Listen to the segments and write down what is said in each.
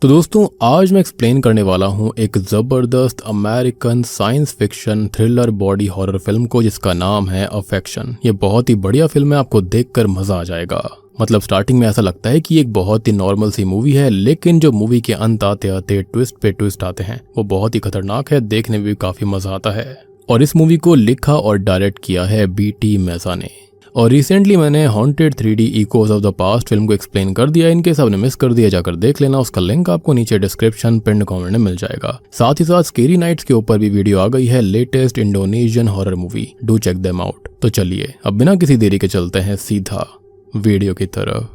तो दोस्तों आज मैं एक्सप्लेन करने वाला हूँ एक ज़बरदस्त American science fiction thriller body horror film को जिसका नाम है अफेक्शन। ये बहुत ही बढ़िया फिल्म है, आपको देखकर मजा आ जाएगा। मतलब स्टार्टिंग में ऐसा लगता है कि एक बहुत ही नॉर्मल सी मूवी है, लेकिन जो मूवी के अंत आते आते ट्विस्ट पे ट्विस्ट आते हैं वो बहुत ही खतरनाक है, देखने में भी काफी मजा आता है। और इस मूवी को लिखा और डायरेक्ट किया है B.T. मेज़ा ने। और रिसेंटली मैंने haunted 3D echoes of the past film को एक्सप्लेन कर दिया। इनके सबने मिस कर दिया, जाकर देख लेना, उसका लिंक आपको नीचे डिस्क्रिप्शन पिन कमेंट में मिल जाएगा। साथ ही साथ स्केरी नाइट्स के ऊपर भी वीडियो आ गई है, latest Indonesian horror movie, do check them out. तो चलिए अब बिना किसी देरी के चलते हैं सीधा वीडियो की तरफ।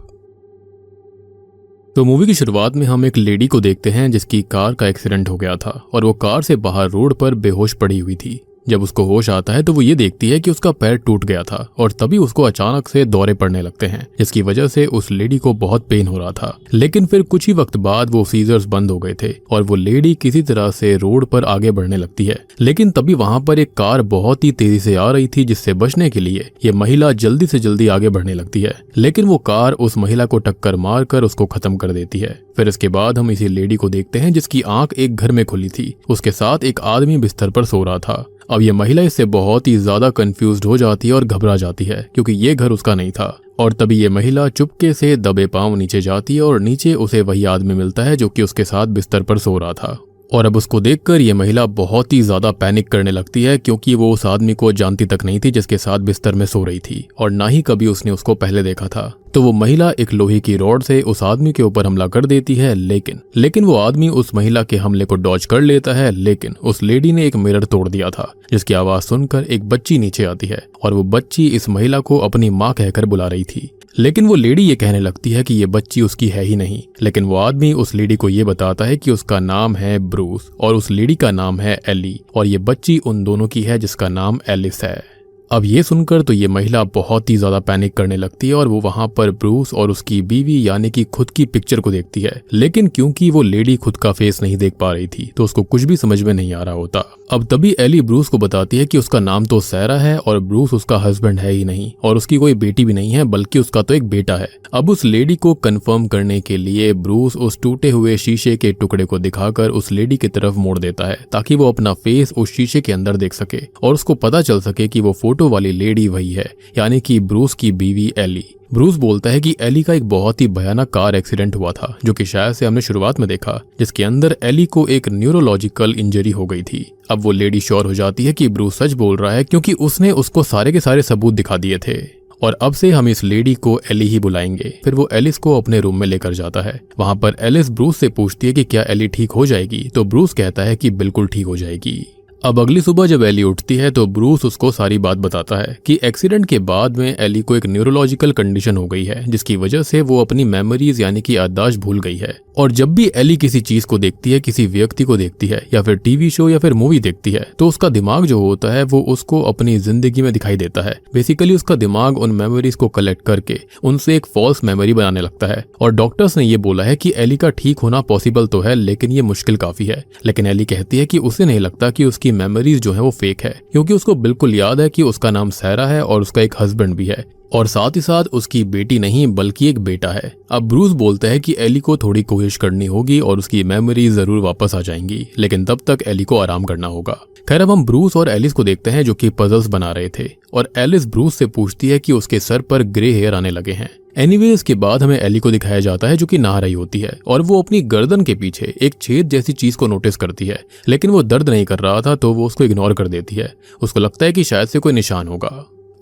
तो मूवी की शुरुआत में हम एक लेडी को देखते हैं जिसकी कार का एक्सीडेंट हो गया था और वो कार से बाहर रोड पर बेहोश पड़ी हुई थी। जब उसको होश आता है तो वो ये देखती है कि उसका पैर टूट गया था और तभी उसको अचानक से दौरे पड़ने लगते हैं, जिसकी वजह से उस लेडी को बहुत पेन हो रहा था। लेकिन फिर कुछ ही वक्त बाद वो सीजर्स बंद हो गए थे और वो लेडी किसी तरह से रोड पर आगे बढ़ने लगती है। लेकिन तभी वहां पर एक कार बहुत ही तेजी से आ रही थी, जिससे बचने के लिए ये महिला जल्दी से जल्दी आगे बढ़ने लगती है। लेकिन वो कार उस महिला को टक्कर मारकर उसको खत्म कर देती है। फिर इसके बाद हम इसी लेडी को देखते हैं जिसकी आंख एक घर में खुली थी, उसके साथ एक आदमी बिस्तर पर सो रहा था। अब ये महिला इससे बहुत ही ज्यादा कंफ्यूज्ड हो जाती है और घबरा जाती है क्योंकि ये घर उसका नहीं था। और तभी ये महिला चुपके से दबे पांव नीचे जाती है और नीचे उसे वही आदमी मिलता है जो कि उसके साथ बिस्तर पर सो रहा था। और अब उसको देखकर ये महिला बहुत ही ज्यादा पैनिक करने लगती है क्योंकि वो उस आदमी को जानती तक नहीं थी जिसके साथ बिस्तर में सो रही थी और ना ही कभी उसने उसको पहले देखा था। तो वो महिला एक लोहे की रॉड से उस आदमी के ऊपर हमला कर देती है, लेकिन वो आदमी उस महिला के हमले को डॉज कर लेता है। लेकिन उस लेडी ने एक मिरर तोड़ दिया था, जिसकी आवाज सुनकर एक बच्ची नीचे आती है और वो बच्ची इस महिला को अपनी माँ कहकर बुला रही थी। लेकिन वो लेडी ये कहने लगती है कि ये बच्ची उसकी है ही नहीं। लेकिन वो आदमी उस लेडी को ये बताता है कि उसका नाम है ब्रूस और उस लेडी का नाम है एली और ये बच्ची उन दोनों की है जिसका नाम एलिस है। अब ये सुनकर तो ये महिला बहुत ही ज्यादा पैनिक करने लगती है और वो वहां पर ब्रूस और उसकी बीवी यानी कि खुद की पिक्चर को देखती है। लेकिन क्योंकि वो लेडी खुद का फेस नहीं देख पा रही थी तो उसको कुछ भी समझ में नहीं आ रहा होता। अब तभी एली ब्रूस को बताती है कि उसका नाम तो सैरा है और ब्रूस उसका हस्बैंड है ही नहीं और उसकी कोई बेटी भी नहीं है, बल्कि उसका तो एक बेटा है। अब उस लेडी को कंफर्म करने के लिए ब्रूस उस टूटे हुए शीशे के टुकड़े को दिखाकर उस लेडी की तरफ मोड़ देता है ताकि वो अपना फेस उस शीशे के अंदर देख सके और उसको पता चल सके कि वो फोटो वाली लेडी वही है, यानी कि ब्रूस की बीवी एली। ब्रूस बोलता है कि एली का एक बहुत ही भयानक कार एक्सीडेंट हुआ था जो कि शायद से हमने शुरुआत में देखा, जिसके अंदर एली को एक न्यूरोलॉजिकल इंजरी हो गई थी। अब वो लेडी श्योर हो जाती है कि ब्रूस सच बोल रहा है क्योंकि उसने उसको सारे के सारे सबूत दिखा दिए थे। और अब से हम इस लेडी को एली ही बुलाएंगे। फिर वो एलिस को अपने रूम में लेकर जाता है। वहां पर एलिस ब्रूस से पूछती है कि क्या एली ठीक हो जाएगी, तो ब्रूस कहता है कि बिल्कुल ठीक हो जाएगी। अब अगली सुबह जब एली उठती है तो ब्रूस उसको सारी बात बताता है कि एक्सीडेंट के बाद में एली को एक न्यूरोलॉजिकल कंडीशन हो गई है जिसकी वजह से वो अपनी मेमोरीज यानी कि याददाश्त भूल गई है। और जब भी एली किसी चीज को देखती है, किसी व्यक्ति को देखती है या फिर टीवी शो या फिर मूवी देखती है, तो उसका दिमाग जो होता है वो उसको अपनी जिंदगी में दिखाई देता है। बेसिकली उसका दिमाग उन मेमोरीज को कलेक्ट करके उनसे एक फॉल्स मेमोरी बनाने लगता है। और डॉक्टर्स ने ये बोला है कि एली का ठीक होना पॉसिबल तो है, लेकिन ये मुश्किल काफी है। लेकिन एली कहती है कि उसे नहीं लगता कि उसकी मेमोरीज जो है वो फेक है, क्योंकि उसको बिल्कुल याद है कि उसका नाम सैरा है और उसका एक हस्बैंड भी है और साथ ही साथ उसकी बेटी नहीं बल्कि एक बेटा है। अब ब्रूस बोलता है कि एली को थोड़ी कोशिश करनी होगी और उसकी मेमोरी जरूर वापस आ जाएंगी, लेकिन तब तक एली को आराम करना होगा। खैर अब हम ब्रूस और एलिस को देखते हैं जो कि पजल्स बना रहे थे और एलिस ब्रूस से पूछती है कि उसके सर पर ग्रे हेयर आने लगे हैं। एनीवे इसके बाद हमें एली को दिखाया जाता है जो कि नहा रही होती है और वो अपनी गर्दन के पीछे एक छेद जैसी चीज को नोटिस करती है, लेकिन वो दर्द नहीं कर रहा था तो वो उसको इग्नोर कर देती है। उसको लगता है कि शायद से कोई निशान होगा।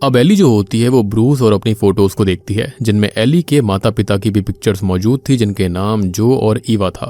अब एली जो होती है वो ब्रूस और अपनी फोटोज को देखती है जिनमें एली के माता पिता की भी पिक्चर्स मौजूद थी जिनके नाम जो और ईवा था।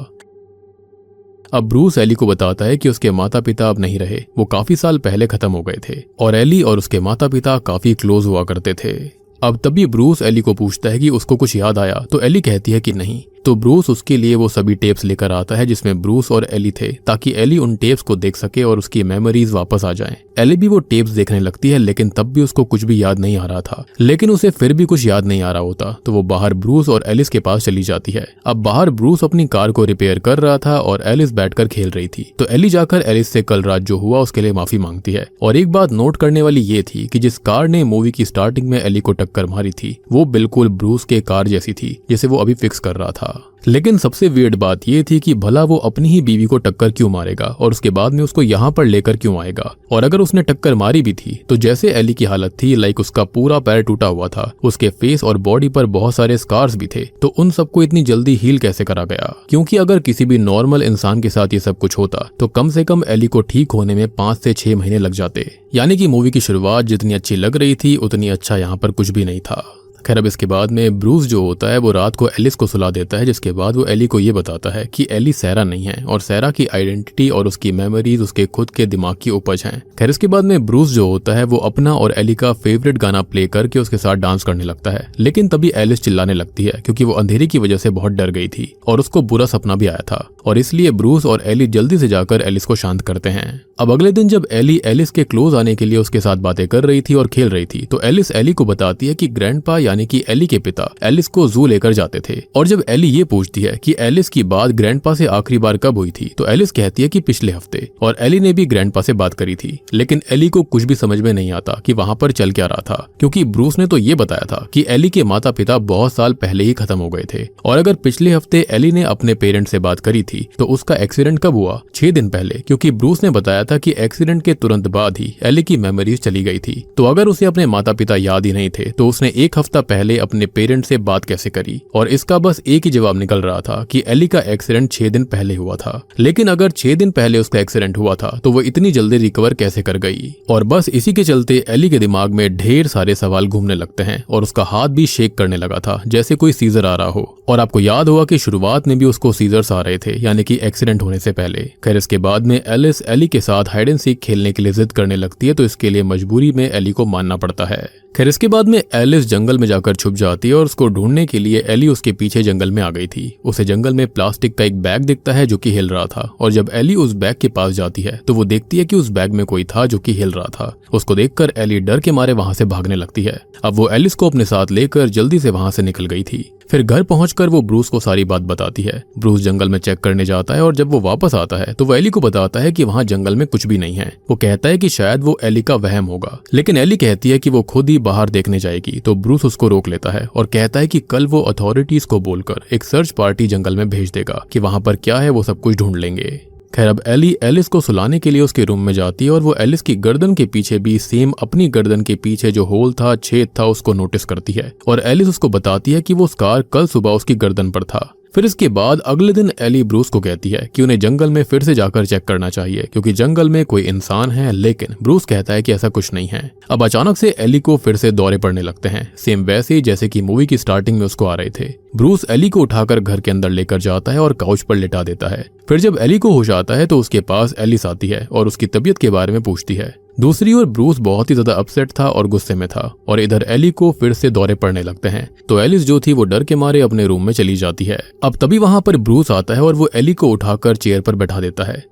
अब ब्रूस एली को बताता है कि उसके माता पिता अब नहीं रहे, वो काफी साल पहले खत्म हो गए थे और एली और उसके माता पिता काफी क्लोज हुआ करते थे। अब तभी ब्रूस एली को पूछता है कि उसको कुछ याद आया, तो एली कहती है कि नहीं। तो ब्रूस उसके लिए वो सभी टेप्स लेकर आता है जिसमें ब्रूस और एली थे, ताकि एली उन टेप्स को देख सके और उसकी मेमोरीज वापस आ जाएं। एली भी वो टेप्स देखने लगती है, लेकिन तब भी उसको कुछ भी याद नहीं आ रहा था। लेकिन उसे फिर भी कुछ याद नहीं आ रहा होता, तो वो बाहर ब्रूस और एलिस के पास चली जाती है। अब बाहर ब्रूस अपनी कार को रिपेयर कर रहा था और एलिस बैठकर खेल रही थी। तो एली जाकर एलिस से कल रात जो हुआ उसके लिए माफी मांगती है। और एक बात नोट करने वाली ये थी कि जिस कार ने मूवी की स्टार्टिंग में एली को टक्कर मारी थी वो बिल्कुल ब्रूस के कार जैसी थी जिसे वो अभी फिक्स कर रहा था। लेकिन सबसे वियर्ड बात ये थी कि भला वो अपनी ही बीवी को टक्कर क्यों मारेगा और उसके बाद में उसको यहाँ पर लेकर क्यों आएगा। और अगर उसने टक्कर मारी भी थी तो जैसे एली की हालत थी, लाइक उसका पूरा पैर टूटा हुआ था, उसके फेस और बॉडी पर बहुत सारे स्कार्स भी थे, तो उन सबको इतनी जल्दी हील कैसे करा गया। क्योंकि अगर किसी भी नॉर्मल इंसान के साथ ये सब कुछ होता तो कम से कम एली को ठीक होने में 5 से 6 महीने लग जाते। यानी कि मूवी की शुरुआत जितनी अच्छी लग रही थी उतनी अच्छा यहाँ पर कुछ भी नहीं था। खैर अब इसके बाद में ब्रूस जो होता है वो रात को एलिस को सुला देता है, जिसके बाद वो एली को ये बताता है कि एली सैरा नहीं है और सैरा की आइडेंटिटी और उसकी मेमोरीज उसके खुद के दिमाग की उपज हैं। खैर इसके बाद में ब्रूस जो होता है वो अपना और एली का फेवरेट गाना प्ले करके उसके साथ डांस करने लगता है। लेकिन तभी एलिस चिल्लाने लगती है क्योंकि वो अंधेरे की वजह से बहुत डर गई थी और उसको बुरा सपना भी आया था, और इसलिए ब्रूस और एली जल्दी से जाकर एलिस को शांत करते हैं। अब अगले दिन जब एली एलिस के क्लोज आने के लिए उसके साथ बातें कर रही थी और खेल रही थी तो एलिस एली को बताती है कि ग्रैंडपा यानी कि एली के पिता एलिस को जू लेकर जाते थे। और जब एली ये पूछती है कि एलिस की बात ग्रैंडपा से आखिरी बार कब हुई थी तो एलिस कहती है कि पिछले हफ्ते, और एली ने भी ग्रैंडपा से बात करी थी। लेकिन एली को कुछ भी समझ में नहीं आता कि वहां पर चल क्या रहा था, क्योंकि ब्रूस ने तो ये बताया था कि एली के माता पिता बहुत साल पहले ही खत्म हो गए थे, और अगर पिछले हफ्ते एली ने अपने पेरेंट्स से बात करी थी तो उसका एक्सीडेंट कब हुआ, 6 दिन पहले, क्योंकि ब्रूस ने बताया था कि एक्सीडेंट के तुरंत बाद ही एली की मेमोरीज चली गई थी। तो अगर उसे अपने माता पिता याद ही नहीं थे तो उसने 1 हफ्ता पहले अपने पेरेंट्स से बात कैसे करी। और इसका बस एक ही जवाब निकल रहा था कि एली का एक्सीडेंट 6 दिन पहले हुआ था। लेकिन अगर 6 दिन पहले उसका एक्सीडेंट हुआ था तो वो इतनी जल्दी रिकवर कैसे कर गई। और बस इसी के चलते एली के दिमाग में ढेर सारे सवाल घूमने लगते हैं और उसका हाथ भी शेक करने लगा था जैसे कोई सीजर आ रहा हो। और आपको याद होगा कि शुरुआत में भी उसको सीजर्स आ रहे थे, यानी कि एक्सीडेंट होने से पहले। खैर इसके बाद में एलिस एली के साथ हाइड एंड सीक खेलने के लिए जिद करने लगती है, तो इसके लिए मजबूरी में एली को मानना पड़ता है। खैर इसके बाद में एलिस जंगल में जाकर छुप जाती है और उसको ढूंढने के लिए एली उसके पीछे जंगल में आ गई थी। उसे जंगल में प्लास्टिक का एक बैग दिखता है जो कि हिल रहा था, और जब एली उस बैग के पास जाती है तो वो देखती है कि उस बैग में कोई था जो कि हिल रहा था। उसको देखकर एली डर के मारे वहां से भागने लगती है। अब वो एलिस को अपने साथ लेकर जल्दी से वहां से निकल गई थी। फिर घर पहुंचकर वो ब्रूस को सारी बात बताती है। ब्रूस जंगल में चेक करने जाता है और जब वो वापस आता है तो वो एली को बताता है कि वहां जंगल में कुछ भी नहीं है। वो कहता है कि शायद वो एली का वहम होगा, लेकिन एली कहती है कि वो खुद ही बाहर देखने जाएगी। तो ब्रूस उसको रोक लेता है और कहता है कि कल वो अथॉरिटीज को बोलकर एक सर्च पार्टी जंगल में भेज देगा कि वहां पर क्या है वो सब कुछ ढूंढ लेंगे। खैर अब एली एलिस को सुलाने के लिए उसके रूम में जाती है और वो एलिस की गर्दन के पीछे भी सेम अपनी गर्दन के पीछे जो होल था, छेद था, उसको नोटिस करती है। और एलिस उसको बताती है कि वो स्कार कल सुबह उसकी गर्दन पर था। फिर इसके बाद अगले दिन एली ब्रूस को कहती है कि उन्हें जंगल में फिर से जाकर चेक करना चाहिए क्योंकि जंगल में कोई इंसान है, लेकिन ब्रूस कहता है कि ऐसा कुछ नहीं है। अब अचानक से एली को फिर से दौरे पड़ने लगते हैं, सेम वैसे ही जैसे कि मूवी की स्टार्टिंग में उसको आ रहे थे। ब्रूस एली को उठाकर घर के अंदर लेकर जाता है और काउच पर लिटा देता है। फिर जब एली को होश आता है तो उसके पास एलिस आती है और उसकी तबीयत के बारे में पूछती है। दूसरी ओर ब्रूस बहुत ही ज्यादा अपसेट था और गुस्से में था, और इधर एली को फिर से दौरे पड़ने लगते हैं। तो एलिस जो थी वो डर के मारे अपने रूम में चली जाती है। अब तभी वहां पर ब्रूस आता है और वो एली को उठाकर चेयर पर बैठा देता है।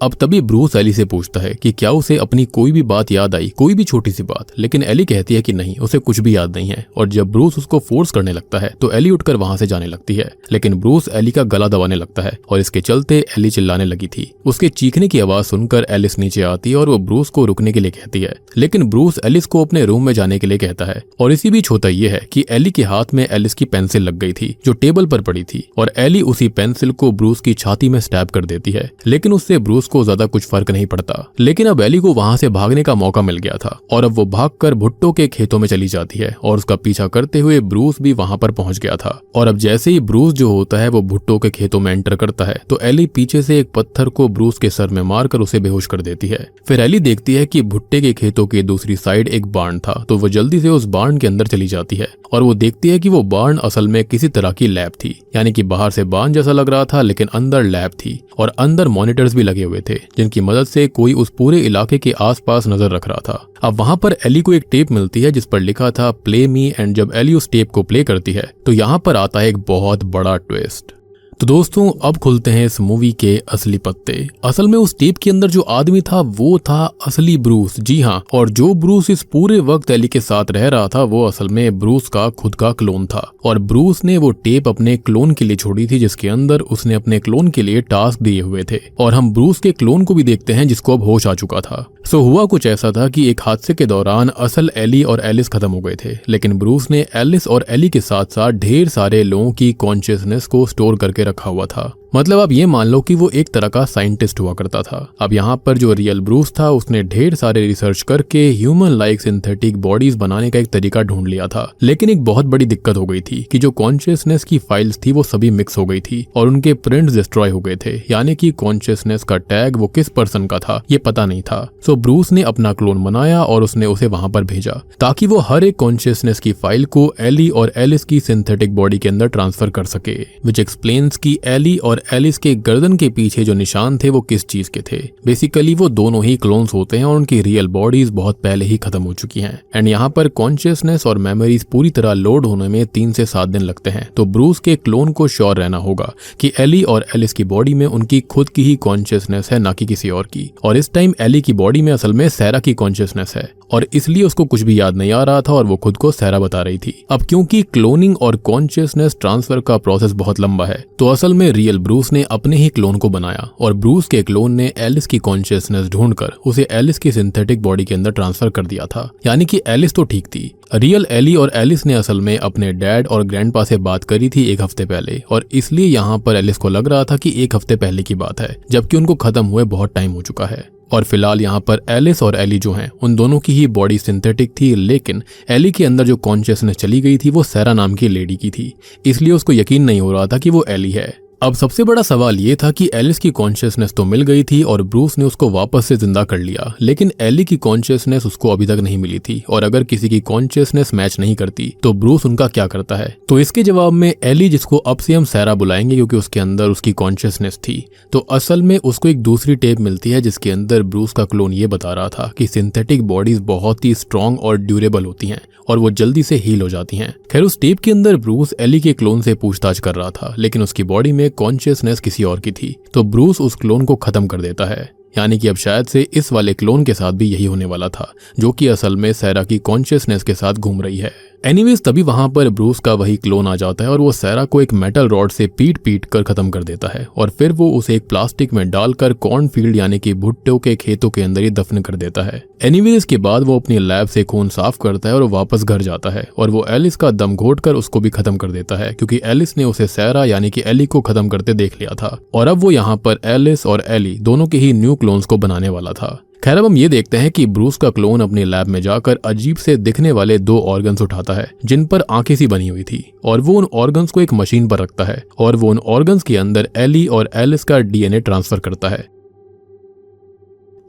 अब तभी ब्रूस एली से पूछता है कि क्या उसे अपनी कोई भी बात याद आई, कोई भी छोटी सी बात, लेकिन एली कहती है कि नहीं, उसे कुछ भी याद नहीं है। और जब ब्रूस उसको फोर्स करने लगता है तो एली उठकर वहां से जाने लगती है, लेकिन ब्रूस एली का गला दबाने लगता है और इसके चलते एली चिल्लाने लगी थी। उसके चीखने की आवाज सुनकर एलिस नीचे आती है और वो ब्रूस को रुकने के लिए कहती है, लेकिन ब्रूस एलिस को अपने रूम में जाने के लिए कहता है। और इसी बीच होता यह है कि एली के हाथ में एलिस की पेंसिल लग गई थी जो टेबल पर पड़ी थी, और एली उसी पेंसिल को ब्रूस की छाती में स्टैब कर देती है, लेकिन उससे ब्रूस को ज्यादा कुछ फर्क नहीं पड़ता। लेकिन अब एली को वहां से भागने का मौका मिल गया था और अब वो भागकर भुट्टो के खेतों में चली जाती है और उसका पीछा करते हुए ब्रूस भी वहां पर पहुंच गया था। और अब जैसे ही ब्रूस जो होता है वो भुट्टो के खेतों में एंटर करता है तो एली पीछे से एक पत्थर को ब्रूस के सर में मारकर उसे बेहोश कर देती है। फिर एली देखती है कि भुट्टे के खेतों की दूसरी साइड एक बार्न था, तो वो जल्दी से उस बार्न के अंदर चली जाती है और वो देखती है कि वो बार्न असल में किसी तरह की लैब थी, यानी कि बाहर से बार्न जैसा लग रहा था लेकिन अंदर लैब थी और अंदर मॉनिटर्स भी लगे हुए थे जिनकी मदद से कोई उस पूरे इलाके के आसपास नजर रख रहा था। अब वहां पर एली को एक टेप मिलती है जिस पर लिखा था प्ले मी, एंड जब एली उस टेप को प्ले करती है तो यहाँ पर आता है एक बहुत बड़ा ट्विस्ट। तो दोस्तों अब खुलते हैं इस मूवी के असली पत्ते। असल में उस टेप के अंदर जो आदमी था वो था असली ब्रूस, जी हाँ। और जो ब्रूस इस पूरे वक्त एली के साथ रह रहा था वो असल में ब्रूस का खुद का क्लोन था। और ब्रूस ने वो टेप अपने क्लोन के लिए छोड़ी थी जिसके अंदर उसने अपने क्लोन के लिए टास्क दिए हुए थे। और हम ब्रूस के क्लोन को भी देखते हैं जिसको अब होश आ चुका था। सो हुआ कुछ ऐसा था कि एक हादसे के दौरान असल एली और एलिस खत्म हो गए थे, लेकिन ब्रूस ने एलिस और एली के साथ साथ ढेर सारे लोगों की कॉन्शियसनेस को स्टोर करके रखा हुआ था। मतलब आप ये मान लो कि वो एक तरह का साइंटिस्ट हुआ करता था। अब यहाँ पर जो रियल ब्रूस था उसने ढेर सारे रिसर्च करके ह्यूमन लाइक सिंथेटिक बॉडीज बनाने का एक तरीका ढूंढ लिया था। लेकिन एक बहुत बड़ी दिक्कत हो गई थी कि जो कॉन्शियसनेस की फाइल्स थी वो सभी मिक्स हो गई थी और उनके प्रिंट्स डिस्ट्रॉय हो गए थे, यानी कि कॉन्शियसनेस का टैग वो किस पर्सन का था ये पता नहीं था। सो ब्रूस ने अपना क्लोन बनाया और उसने उसे वहां पर भेजा ताकि वो हर एक कॉन्शियसनेस की फाइल को एली और एलिस की सिंथेटिक बॉडी के अंदर ट्रांसफर कर सके, विच एक्सप्लेन्स की एली और एलिस के गर्दन के पीछे जो निशान थे वो किस चीज के थे। बेसिकली वो दोनों ही क्लोन्स होते हैं और उनकी रियल बॉडीज बहुत पहले ही खत्म हो चुकी हैं। एंड यहाँ पर कॉन्शियसनेस और मेमोरीज पूरी तरह लोड होने में 3 से 7 दिन लगते हैं। तो ब्रूस के क्लोन को श्योर रहना होगा कि एली और एलिस की बॉडी में उनकी खुद की ही कॉन्शियसनेस है, ना कि किसी और की। और इस टाइम एली की बॉडी में असल में सैरा की कॉन्शियसनेस है और इसलिए उसको कुछ भी याद नहीं आ रहा था और वो खुद को सैरा बता रही थी। अब क्योंकि क्लोनिंग और कॉन्शियसनेस ट्रांसफर का प्रोसेस बहुत लंबा है तो असल में रियल ब्रूस ने अपने ही क्लोन को बनाया और ब्रूस के क्लोन ने एलिस की कॉन्शियसनेस ढूंढकर उसे एलिस की सिंथेटिक बॉडी के अंदर ट्रांसफर कर दिया था। यानी कि एलिस तो ठीक थी। रियल एली और एलिस ने असल में अपने डैड और ग्रैंडपा से बात करी थी 1 हफ्ते पहले और इसलिए यहाँ पर एलिस को लग रहा था कि 1 हफ्ते पहले की बात है, जबकि उनको खत्म हुए बहुत टाइम हो चुका है। और फिलहाल यहाँ पर एलिस और एली जो हैं उन दोनों की ही बॉडी सिंथेटिक थी, लेकिन एली के अंदर जो कॉन्शियसनेस चली गई थी वो सैरा नाम की लेडी की थी, इसलिए उसको यकीन नहीं हो रहा था कि वो एली है। अब सबसे बड़ा सवाल ये था कि एलिस की कॉन्शियसनेस तो मिल गई थी और ब्रूस ने उसको वापस से जिंदा कर लिया, लेकिन एली की कॉन्शियसनेस उसको अभी तक नहीं मिली थी। और अगर किसी की कॉन्शियसनेस मैच नहीं करती तो ब्रूस उनका क्या करता है? तो इसके जवाब में एली, जिसको अब से हम सैरा बुलाएंगे क्योंकि उसके अंदर उसकी कॉन्शियसनेस थी, तो असल में उसको एक दूसरी टेप मिलती है जिसके अंदर ब्रूस का क्लोन ये बता रहा था कि सिंथेटिक बॉडीज बहुत ही स्ट्रॉन्ग और ड्यूरेबल होती हैं और वो जल्दी से हील हो जाती हैं। खैर उस टेप के अंदर ब्रूस एली के क्लोन से पूछताछ कर रहा था, लेकिन उसकी बॉडी में कॉन्शियसनेस किसी और की थी। तो ब्रूस उस क्लोन को खत्म कर देता है, यानी कि अब शायद से इस वाले क्लोन के साथ भी यही होने वाला था, जो कि असल में सैरा की कॉन्शियसनेस के साथ घूम रही है। एनीवेज तभी वहां पर ब्रूस का वही क्लोन आ जाता है और वो सैरा को एक मेटल रॉड से पीट कर खत्म कर देता है और फिर वो उसे एक प्लास्टिक में डालकर कॉर्नफील्ड यानी कि भुट्टो के खेतों के अंदर ही दफन कर देता है। एनीवेज इसके बाद वो अपनी लैब से खून साफ करता है और वापस घर जाता है और वो एलिस का दम घोट कर उसको भी खत्म कर देता है, क्योंकि एलिस ने उसे सैरा यानी कि एली को खत्म करते देख लिया था और अब वो यहाँ पर एलिस और एली दोनों के ही न्यू क्लोन्स को बनाने वाला था। खैर अब हम ये देखते हैं कि ब्रूस का क्लोन अपनी लैब में जाकर अजीब से दिखने वाले 2 ऑर्गन्स उठाता है जिन पर आंखें सी बनी हुई थी और वो उन ऑर्गन्स को एक मशीन पर रखता है और वो उन ऑर्गन्स के अंदर एली और एलिस का डीएनए ट्रांसफर करता है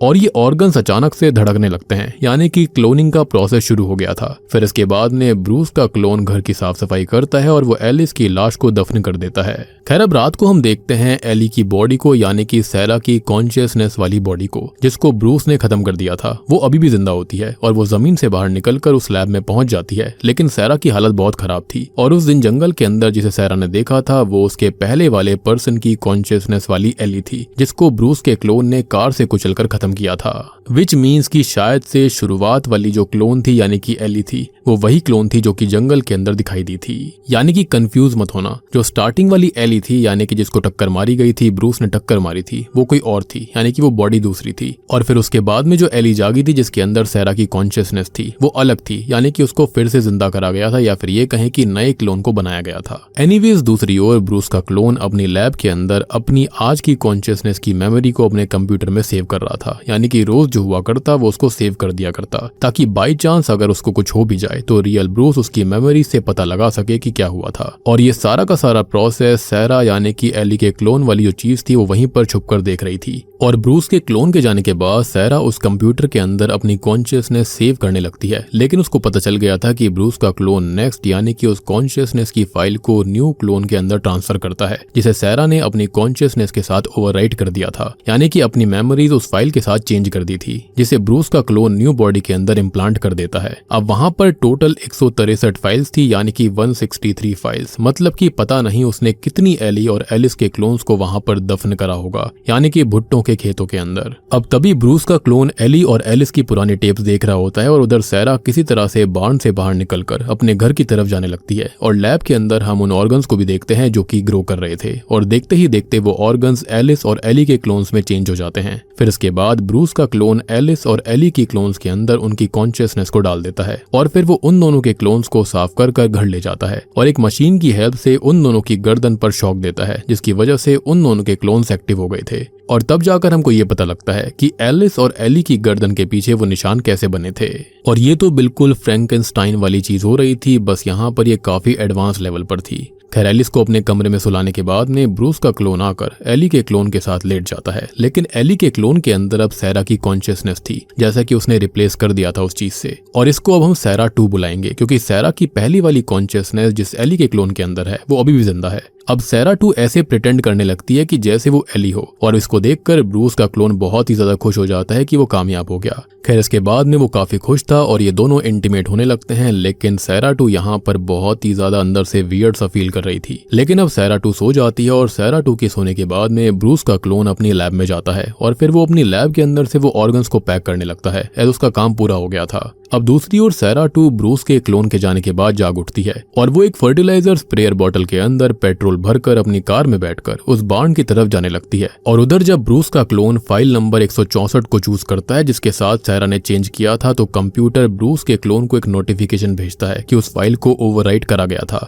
और ये ऑर्गन्स अचानक से धड़कने लगते हैं, यानी कि क्लोनिंग का प्रोसेस शुरू हो गया था। फिर इसके बाद में ब्रूस का क्लोन घर की साफ सफाई करता है और वो एलिस की लाश को दफन कर देता है। खैर अब रात को हम देखते हैं एली की बॉडी को, यानी कि सैरा की कॉन्शियसनेस वाली बॉडी को, जिसको ब्रूस ने खत्म कर दिया था। वो अभी भी जिंदा होती है और वो जमीन से बाहर निकलकर उस लैब में पहुंच जाती है, लेकिन सैरा की हालत बहुत खराब थी और उस दिन जंगल के अंदर जिसे सैरा ने देखा था वो उसके पहले वाले पर्सन की कॉन्शियसनेस वाली एली थी, जिसको ब्रूस के क्लोन ने कार से कुचलकर खत्म किया था। विच मीन्स कि शायद से शुरुआत वाली जो क्लोन थी यानी कि एली थी वो वही क्लोन थी जो कि जंगल के अंदर दिखाई दी थी। यानी कि कंफ्यूज मत होना, जो स्टार्टिंग वाली एली थी यानी कि जिसको टक्कर मारी गई थी, ब्रूस ने टक्कर मारी थी, वो कोई और थी, यानी कि वो बॉडी दूसरी थी। और फिर उसके बाद में जो एली जागी थी जिसके अंदर सैरा की कॉन्शियसनेस थी वो अलग थी, यानी कि उसको फिर से जिंदा करा गया था या फिर ये कहें कि नए क्लोन को बनाया गया था। एनीवेज दूसरी ओर ब्रूस का क्लोन अपनी लैब के अंदर अपनी आज की कॉन्शियसनेस की मेमोरी को अपने कंप्यूटर में सेव कर रहा था, यानी कि रोज जो हुआ करता वो उसको सेव कर दिया करता, ताकि बाई चांस अगर उसको कुछ हो भी जाए तो रियल ब्रूस उसकी मेमोरी से पता लगा सके कि क्या हुआ था। और ये सारा का सारा प्रोसेस सैरा यानी कि एली के क्लोन वाली जो चीज थी वो वहीं पर छुपकर देख रही थी। और ब्रूस के क्लोन के जाने के बाद सैरा उस कंप्यूटर के अंदर अपनी कॉन्शियसनेस सेव करने लगती है, लेकिन उसको पता चल गया था कि ब्रूस का क्लोन नेक्स्ट यानी कि उस कॉन्शियसनेस की फाइल को न्यू क्लोन के अंदर ट्रांसफर करता है, जिसे सैरा ने अपनी कॉन्शियसनेस के साथ ओवरराइट कर दिया था, यानी कि अपनी मेमोरीज उस फाइल के साथ चेंज कर दी थी, जिसे ब्रूस का क्लोन न्यू बॉडी के अंदर इम्प्लांट कर देता है। अब वहां पर टोटल 163 फाइल्स थी, यानी कि 163 फाइल्स, मतलब कि पता नहीं उसने कितनी एली और एलिस के क्लोन्स को वहां पर दफन करा होगा, यानी कि भुट्टो के खेतों के अंदर। अब तभी ब्रूस का क्लोन एली और एलिस की पुरानी टेप्स देख रहा होता है और उधर सैरा किसी तरह से बार्न से बाहर निकलकर अपने घर की तरफ जाने लगती है। और लैब के अंदर हम उन ऑर्गन्स को भी देखते हैं जो कि ग्रो कर रहे थे, और देखते ही देखते वो ऑर्गन्स एलिस और एली के क्लोन्स में चेंज हो जाते हैं। फिर इसके बाद ब्रूस का क्लोन एलिस और एली की क्लोन्स के अंदर उनकी कॉन्शियसनेस को डाल देता है, और फिर वो उन दोनों के क्लोन्स को साफ कर कर घर ले जाता है और एक मशीन की हेल्प से उन दोनों की गर्दन पर शॉक देता है, जिसकी वजह से उन दोनों के क्लोन्स एक्टिव हो गए थे। और तब जाकर हमको ये पता लगता है कि एलिस और एली की गर्दन के पीछे वो निशान कैसे बने थे। और ये तो बिल्कुल फ्रैंकेनस्टाइन वाली चीज हो रही थी, बस यहाँ पर ये काफी एडवांस लेवल पर थी। खैर, एलिस को अपने कमरे में सुलाने के बाद में ब्रूस का क्लोन आकर एली के क्लोन के साथ लेट जाता है, लेकिन एली के क्लोन के अंदर अब सैरा की कॉन्शियसनेस थी, जैसा कि उसने रिप्लेस कर दिया था उस चीज से। और इसको अब हम सैरा 2 बुलाएंगे, क्योंकि सैरा की पहली वाली कॉन्शियसनेस जिस एली के क्लोन के अंदर है वो अभी भी जिंदा है। अब सैरा 2 ऐसे प्रिटेंड करने लगती है कि जैसे वो एली हो, और इसको देखकर ब्रूस का क्लोन बहुत ही ज्यादा खुश हो जाता है कि वो कामयाब हो गया। खैर, इसके बाद में वो काफी खुश था और ये दोनों इंटीमेट होने लगते हैं, लेकिन सैरा 2 यहाँ पर बहुत ही ज्यादा अंदर से वियर्ड सा फील कर रही थी। लेकिन अब सैरा 2 सो जाती है और सैरा 2 के सोने के बाद में ब्रूस का क्लोन अपनी लैब में जाता है, और फिर वो अपनी लैब के अंदर से वो ऑर्गन्स को पैक करने लगता है, ऐसे उसका काम पूरा हो गया था। अब दूसरी ओर सैरा 2 ब्रूस के क्लोन के जाने के बाद जाग उठती है, और वो एक फर्टिलाइजर स्प्रेयर बॉटल के अंदर पेट्रोल भरकर अपनी कार में बैठकर उस बार्न की तरफ जाने लगती है। और उधर जब ब्रूस का क्लोन फाइल नंबर 164 को चूज करता है, जिसके साथ सैरा ने चेंज किया था, तो कंप्यूटर ब्रूस के क्लोन को एक नोटिफिकेशन भेजता है कि उस फाइल को ओवरराइट करा गया था।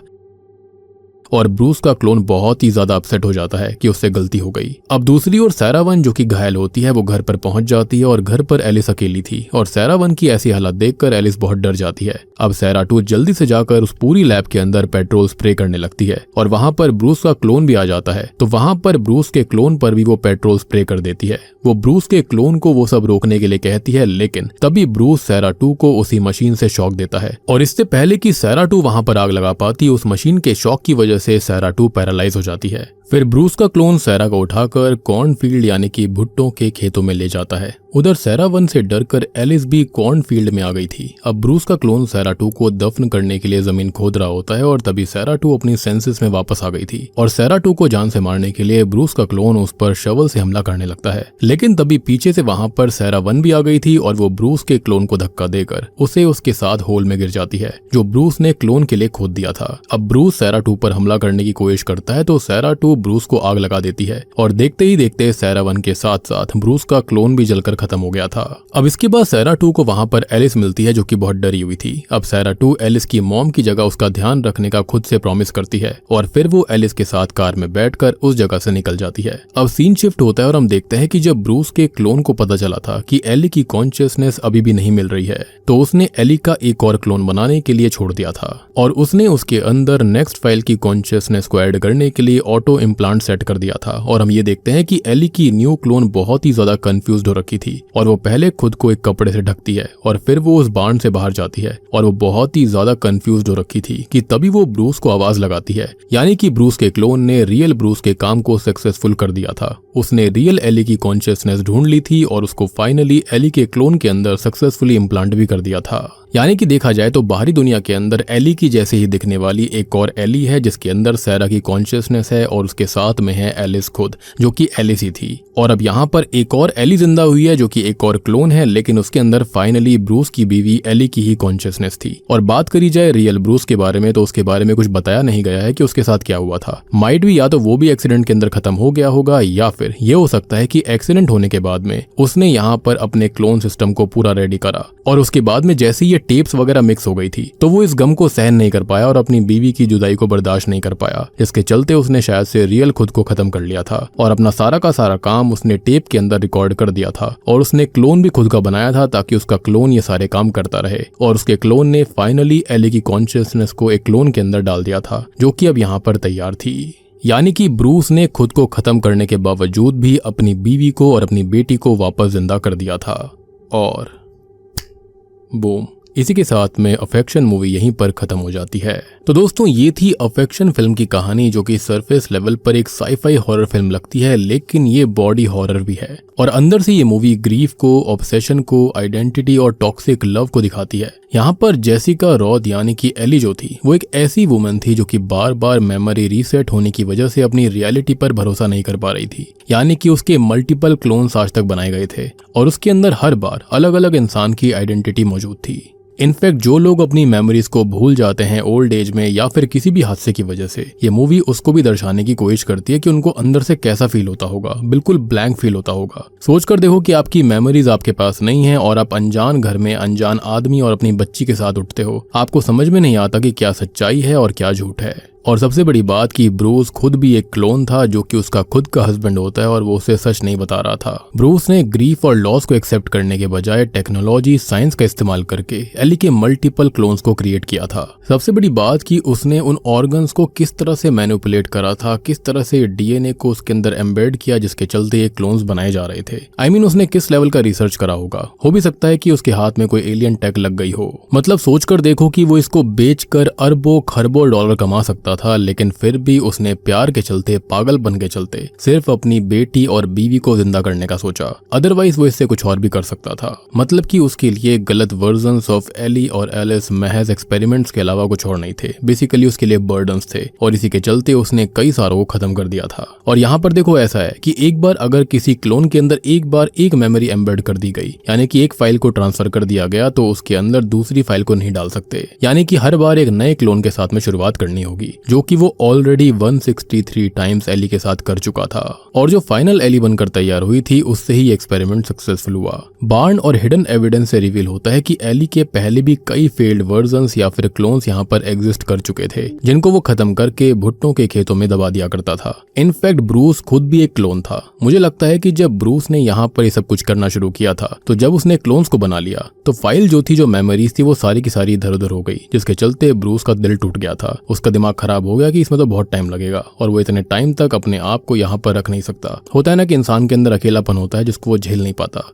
और ब्रूस का क्लोन बहुत ही ज्यादा अपसेट हो जाता है कि उससे गलती हो गई। अब दूसरी ओर सैरा 1 जो कि घायल होती है, वो घर पर पहुंच जाती है, और घर पर एलिस अकेली थी, और सैरा 1 की ऐसी हालत देखकर एलिस बहुत डर जाती है। अब सैरा 2 जल्दी से जाकर उस पूरी लैब के अंदर पेट्रोल स्प्रे करने लगती है, और वहां पर ब्रूस का क्लोन भी आ जाता है, तो वहां पर ब्रूस के क्लोन पर भी वो पेट्रोल स्प्रे कर देती है। वो ब्रूस के क्लोन को वो सब रोकने के लिए कहती है, लेकिन तभी ब्रूस सैरा 2 को उसी मशीन से शॉक देता है, और इससे पहले कि सैरा 2 वहां पर आग लगा पाती, उस मशीन के शॉक की वजह से सैरा 2 पैरालाइज हो जाती है। फिर ब्रूस का क्लोन सैरा को उठाकर कॉर्नफील्ड यानी कि भुट्टो के खेतों में ले जाता है। उधर सैरा 1 से डरकर एलिस भी कॉर्नफील्ड में आ गई थी। अब ब्रूस का क्लोन सैरा 2 को दफन करने के लिए जमीन खोद रहा होता है, और तभी सैरा 2 अपनी सेंसेस में वापस आ गई थी, और सैरा 2 को जान से मारने के लिए ब्रूस का क्लोन उस पर शवल से हमला करने लगता है। लेकिन तभी पीछे से वहां पर सैरा 1 भी आ गई थी, और वो ब्रूस के क्लोन को धक्का देकर उसे उसके साथ होल में गिर जाती है, जो ब्रूस ने क्लोन के लिए खोद दिया था। अब ब्रूस सैरा 2 पर हमला करने की कोशिश करता है, तो सैरा 2 ब्रूस को आग लगा देती है, और देखते ही देखते सैरा 1 के साथ साथ ब्रूस का क्लोन भी जलकर खत्म हो गया था। अब इसके बाद सैरा 2 को वहां पर एलिस मिलती है, जो कि बहुत डरी हुई थी। अब सैरा 2 एलिस की मॉम की जगह उसका ध्यान रखने का खुद से प्रॉमिस करती है, और फिर वो एलिस के साथ कार में बैठकर उस जगह से निकल जाती है। अब सीन शिफ्ट होता है और हम देखते हैं कि जब ब्रूस के क्लोन को पता चला था कि एली की कॉन्शियसनेस अभी भी नहीं मिल रही है, तो उसने एली का एक और क्लोन बनाने के लिए छोड़ दिया था, और उसने उसके अंदर नेक्स्ट फाइल की कॉन्शियसनेस को ऐड करने के लिए ऑटो इम्प्लांट सेट कर दिया था। और हम ये देखते हैं कि एली की न्यू क्लोन बहुत ही ज्यादा कंफ्यूज्ड हो रखी थी, और वो पहले खुद को एक कपड़े से ढकती है, और फिर वो उस बार्न से बाहर जाती है, और वो बहुत ही ज्यादा कंफ्यूज्ड हो रखी थी कि तभी वो ब्रूस को आवाज लगाती है, यानी कि ब्रूस के क्लोन ने रियल ब्रूस के काम को सक्सेसफुल कर दिया था। उसने रियल एली की कॉन्शियसनेस ढूंढ ली थी, और उसको फाइनली एली के क्लोन के अंदर सक्सेसफुली इम्प्लांट भी कर दिया था। यानी कि देखा जाए तो बाहरी दुनिया के अंदर एली की जैसे ही दिखने वाली एक और एली है, जिसके अंदर सैरा की कॉन्शियसनेस है, और उसके साथ में है एलिस खुद, जो कि एलिस ही थी। और अब यहाँ पर एक और एली जिंदा हुई है, जो कि एक और क्लोन है, लेकिन उसके अंदर फाइनली ब्रूस की बीवी एली की ही कॉन्शियसनेस थी। और बात करी जाए रियल ब्रूस के बारे में, तो उसके बारे में कुछ बताया नहीं गया है कि उसके साथ क्या हुआ था। माइट भी या तो वो भी एक्सीडेंट के अंदर खत्म हो गया होगा, या फिर ये हो सकता है कि एक्सीडेंट होने के बाद में उसने यहाँ पर अपने क्लोन सिस्टम को पूरा रेडी करा, और उसके बाद में जैसे ये टेप्स वगैरह मिक्स हो गई थी, तो वो इस गम को सहन नहीं कर पाया और अपनी बीवी की जुदाई को बर्दाश्त नहीं कर पाया, जिसके चलते उसने शायद से रियल खुद को खत्म कर लिया था, और अपना सारा का सारा काम उसने टेप के अंदर रिकॉर्ड कर दिया था। और उसने क्लोन भी खुद का बनाया था, ताकि उसका क्लोन ये सारे काम करता रहे। और उसके क्लोन ने फाइनली एली की कॉन्शियसनेस को एक क्लोन के अंदर डाल दिया था, जो कि अब यहाँ पर तैयार थी। यानी कि ब्रूस ने खुद को खत्म करने के बावजूद भी अपनी बीवी को और अपनी बेटी को वापस जिंदा कर दिया था। और बूम, इसी के साथ में अफेक्शन मूवी यहीं पर खत्म हो जाती है। तो दोस्तों, ये थी अफेक्शन फिल्म की कहानी, जो कि सरफेस लेवल पर एक साईफाई हॉरर फिल्म लगती है, लेकिन ये बॉडी हॉरर भी है। और अंदर से ये मूवी ग्रीफ को, ऑब्सेशन को, आइडेंटिटी और टॉक्सिक लव को दिखाती है। यहाँ पर जेसिका रॉथ यानी कि एली जो थी वो एक ऐसी वुमन थी जो कि बार बार मेमोरी रीसेट होने की वजह से अपनी रियलिटी पर भरोसा नहीं कर पा रही थी। यानी कि उसके मल्टीपल क्लोन्स आज तक बनाए गए थे और उसके अंदर हर बार अलग अलग इंसान की आइडेंटिटी मौजूद थी। इनफैक्ट जो लोग अपनी मेमोरीज को भूल जाते हैं ओल्ड एज में या फिर किसी भी हादसे की वजह से, ये मूवी उसको भी दर्शाने की कोशिश करती है कि उनको अंदर से कैसा फील होता होगा, बिल्कुल ब्लैंक फील होता होगा। सोचकर देखो कि आपकी मेमोरीज आपके पास नहीं है और आप अनजान घर में अनजान आदमी और अपनी बच्ची के साथ उठते हो। आपको समझ में नहीं आता कि क्या सच्चाई है और क्या झूठ है। और सबसे बड़ी बात कि ब्रूस खुद भी एक क्लोन था जो कि उसका खुद का हस्बैंड होता है और वो उसे सच नहीं बता रहा था। ब्रूस ने ग्रीफ और लॉस को एक्सेप्ट करने के बजाय टेक्नोलॉजी, साइंस का इस्तेमाल करके एली के मल्टीपल क्लोन्स को क्रिएट किया था। सबसे बड़ी बात कि उसने उन ऑर्गन्स को किस तरह से मैनिपुलेट करा था, किस तरह से डीएनए को उसके अंदर एम्बेड किया जिसके चलते ये क्लोन्स बनाए जा रहे थे। I mean, उसने किस लेवल का रिसर्च करा होगा। हो भी सकता है कि उसके हाथ में कोई एलियन टेक लग गई हो। मतलब सोचकर देखो कि वो इसको बेचकर अरबों खरबों डॉलर कमा सकता था, लेकिन फिर भी उसने प्यार के चलते, पागल बन के चलते सिर्फ अपनी बेटी और बीवी को जिंदा करने का सोचा। अदरवाइज वो इससे कुछ और भी कर सकता था। मतलब कि उसके लिए गलत वर्जन्स ऑफ एली और एलिस महज एक्सपेरिमेंट्स के अलावा कुछ और नहीं थे। बेसिकली उसके लिए बर्डन्स थे और इसी के चलते उसने कई सारों को खत्म कर दिया था। और यहाँ पर देखो ऐसा है कि एक बार अगर किसी क्लोन के अंदर एक बार एक मेमोरी एम्बेड कर दी गई, यानी कि एक फाइल को ट्रांसफर कर दिया गया, तो उसके अंदर दूसरी फाइल को नहीं डाल सकते। यानी कि हर बार एक नए क्लोन के साथ में शुरुआत करनी होगी, जो कि वो ऑलरेडी 163 टाइम्स एली के साथ कर चुका था। और जो फाइनल एली बनकर तैयार हुई थी उससे ही एक्सपेरिमेंट सक्सेसफुल हुआ। बार्न और हिडन एविडेंस से रिवील होता है कि एली के पहले भी कई फेल्ड वर्जन्स या फिर क्लोन्स यहाँ पर एग्जिस्ट कर चुके थे, जिनको वो खत्म करके भुट्टों के खेतों में दबा दिया करता था। इनफैक्ट ब्रूस खुद भी एक क्लोन था। मुझे लगता है कि जब ब्रूस ने यहाँ पर ये सब कुछ करना शुरू किया था, तो जब उसने क्लोन्स को बना लिया तो फाइल जो थी, जो मेमोरीज थी, वो सारी की सारी इधर उधर हो गई, जिसके चलते ब्रूस का दिल टूट गया था। उसका दिमाग खराब हो गया कि इसमें तो बहुत टाइम लगेगा और वो इतने टाइम तक अपने आप को यहाँ पर रख नहीं सकता। होता है ना कि इंसान के अंदर अकेलापन होता है जिसको वो झेल नहीं पाता।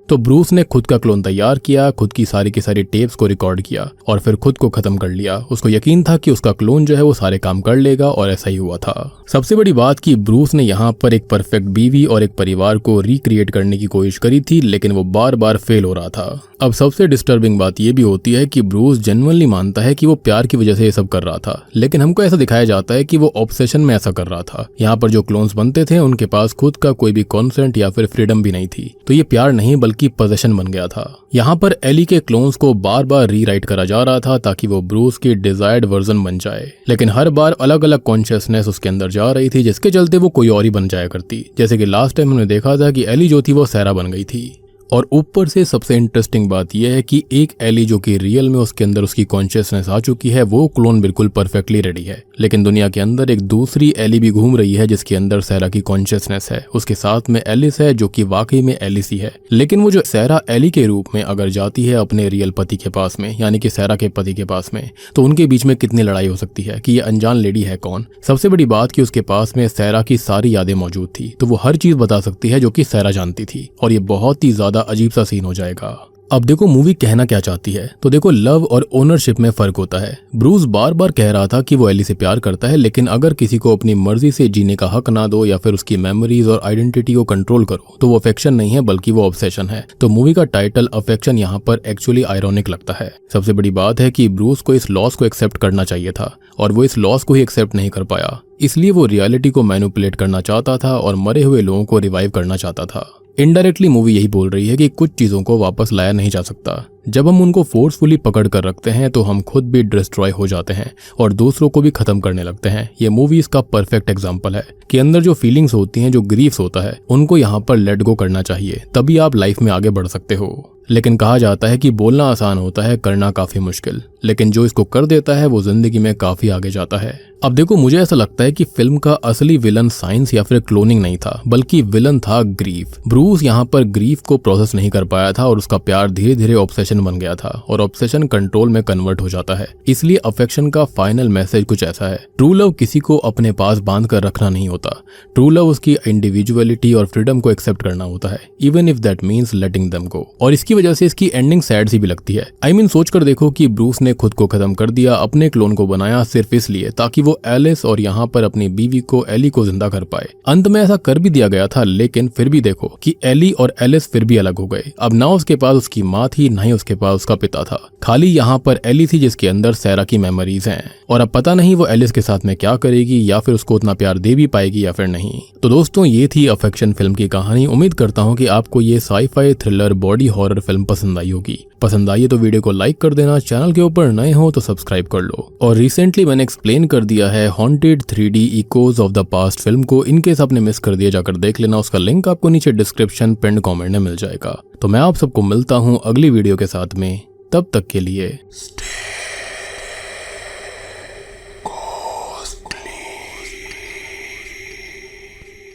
तो ब्रूस ने खुद का क्लोन तैयार किया, खुद की सारी टेप्स को रिकॉर्ड किया और फिर खुद को खत्म कर लिया। उसको यकीन था कि उसका क्लोन जो है वो सारे काम कर लेगा और ऐसा ही हुआ था। सबसे बड़ी बात कि ब्रूस ने यहाँ पर एक परफेक्ट बीवी और एक परिवार को रिक्रिएट करने की कोशिश करी थी, लेकिन वो बार बार फेल हो रहा था। अब सबसे डिस्टर्बिंग बात ये भी होती है कि ब्रूस जेन्युइनली मानता है कि वो प्यार की वजह से ये सब कर रहा था, लेकिन हमको ऐसा दिखाया जाता है कि वो ऑब्सेशन में ऐसा कर रहा था। यहाँ पर जो क्लोन्स बनते थे उनके पास खुद का कोई भी कॉन्सेंट या फिर फ्रीडम भी नहीं थी, तो ये प्यार नहीं बल्कि पोजेशन बन गया था। यहाँ पर एली के क्लोन्स को बार बार रीराइट करा जा रहा था ताकि वो ब्रूस की डिजायर्ड वर्जन बन जाए, लेकिन हर बार अलग अलग कॉन्शियसनेस उसके अंदर जा रही थी, जिसके चलते वो कोई और ही बन जाया करती। जैसे कि लास्ट टाइम हमने देखा था कि एली जो थी वो सैरा बन गई थी। और ऊपर से सबसे इंटरेस्टिंग बात यह है कि एक एली जो कि रियल में उसके अंदर उसकी कॉन्शियसनेस आ चुकी है, वो क्लोन बिल्कुल परफेक्टली रेडी है, लेकिन दुनिया के अंदर एक दूसरी एली भी घूम रही है जिसके अंदर सैरा की कॉन्शियसनेस है। उसके साथ में एलिस है जो कि वाकई में एलिस ही है, लेकिन वो जो सैरा एली के रूप में अगर जाती है अपने रियल पति के पास में, यानी कि सैरा के पति के पास में, तो उनके बीच में कितनी लड़ाई हो सकती है कि ये अनजान लेडी है कौन। सबसे बड़ी बात कि उसके पास में सैरा की सारी यादें मौजूद थी, तो वो हर चीज बता सकती है जो कि सैरा जानती थी, और ये बहुत ही ज्यादा अजीब सा सीन हो जाएगा। अब देखो मूवी कहना क्या चाहती है, तो देखो लव और ओनरशिप में फर्क होता है। ब्रूस बार बार कह रहा था कि वो एली से प्यार करता है, लेकिन अगर किसी को अपनी मर्जी से जीने का हक ना दो या फिर उसकी मेमोरीज और आइडेंटिटी को कंट्रोल करो, तो वो अफेक्शन नहीं है बल्कि वो ऑब्सेशन है। तो मूवी का टाइटल अफेक्शन यहाँ पर एक्चुअली आयरॉनिक लगता है। सबसे बड़ी बात है कि ब्रूस को इस लॉस को एक्सेप्ट करना चाहिए था और वो इस लॉस को ही एक्सेप्ट नहीं कर पाया, इसलिए वो रियलिटी को मैनिपुलेट करना चाहता था और मरे हुए लोगों को रिवाइव करना चाहता था। इनडायरेक्टली मूवी यही बोल रही है कि कुछ चीजों को वापस लाया नहीं जा सकता। जब हम उनको फोर्सफुली पकड़ कर रखते हैं तो हम खुद भी डिस्ट्रॉय हो जाते हैं और दूसरों को भी खत्म करने लगते हैं। ये मूवी इसका परफेक्ट एग्जांपल है कि अंदर जो फीलिंग्स होती हैं, जो ग्रीफ्स होता है, उनको यहाँ पर लेट गो करना चाहिए, तभी आप लाइफ में आगे बढ़ सकते हो। लेकिन कहा जाता है कि बोलना आसान होता है, करना काफी मुश्किल, लेकिन जो इसको कर देता है वो जिंदगी में काफी आगे जाता है। अब देखो मुझे ऐसा लगता है कि फिल्म का असली विलन साइंस या फिर क्लोनिंग नहीं था, बल्कि विलन था ग्रीफ। ब्रूस यहाँ पर ग्रीफ को प्रोसेस नहीं कर पाया था और उसका प्यार धीरे धीरे ऑब्सेशन बन गया था और ऑब्सेशन कंट्रोल में कन्वर्ट हो जाता है। इसलिए अफेक्शन का फाइनल मैसेज कुछ ऐसा है, ट्रू लव किसी को अपने पास बांध कर रखना नहीं होता। ट्रू लव उसकी इंडिविजुअलिटी और फ्रीडम को एक्सेप्ट करना होता है, even if that means letting them go. और इसकी वजह से इसकी एंडिंग सैड सी भी लगती है। I mean, सोच कर देखो कि ब्रूस ने खुद को खत्म कर दिया, अपने क्लोन को बनाया सिर्फ इसलिए ताकि वो एलिस और यहाँ पर अपनी बीवी को एली को जिंदा कर पाए। अंत में ऐसा कर भी दिया गया था, लेकिन फिर भी देखो कि एली और एलिस फिर भी अलग हो गए। अब ना उसके पास उसकी माँ थी, ना ही उसके पास उसका पिता था, खाली यहाँ पर एली थी जिसके अंदर सैरा की मेमोरीज हैं। और अब पता नहीं वो एलिस के साथ में क्या करेगी, या फिर उसको उतना प्यार दे भी पाएगी या फिर नहीं। तो दोस्तों ये थी अफेक्शन फिल्म की कहानी। उम्मीद करता हूँ कि आपको ये sci-fi thriller body horror film पसंद आई होगी। पसंद आई है तो वीडियो को लाइक कर देना, चैनल के ऊपर नए हो तो सब्सक्राइब कर लो। और रिसेंटली मैंने एक्सप्लेन कर दिया है haunted 3D echoes of the past film को, इनकेस आपने मिस कर दिया जाकर देख लेना, उसका लिंक आपको नीचे डिस्क्रिप्शन पिन कमेंट में मिल जाएगा। तो मैं आप सबको मिलता हूँ अगली वीडियो के साथ में, तब तक के लिए stay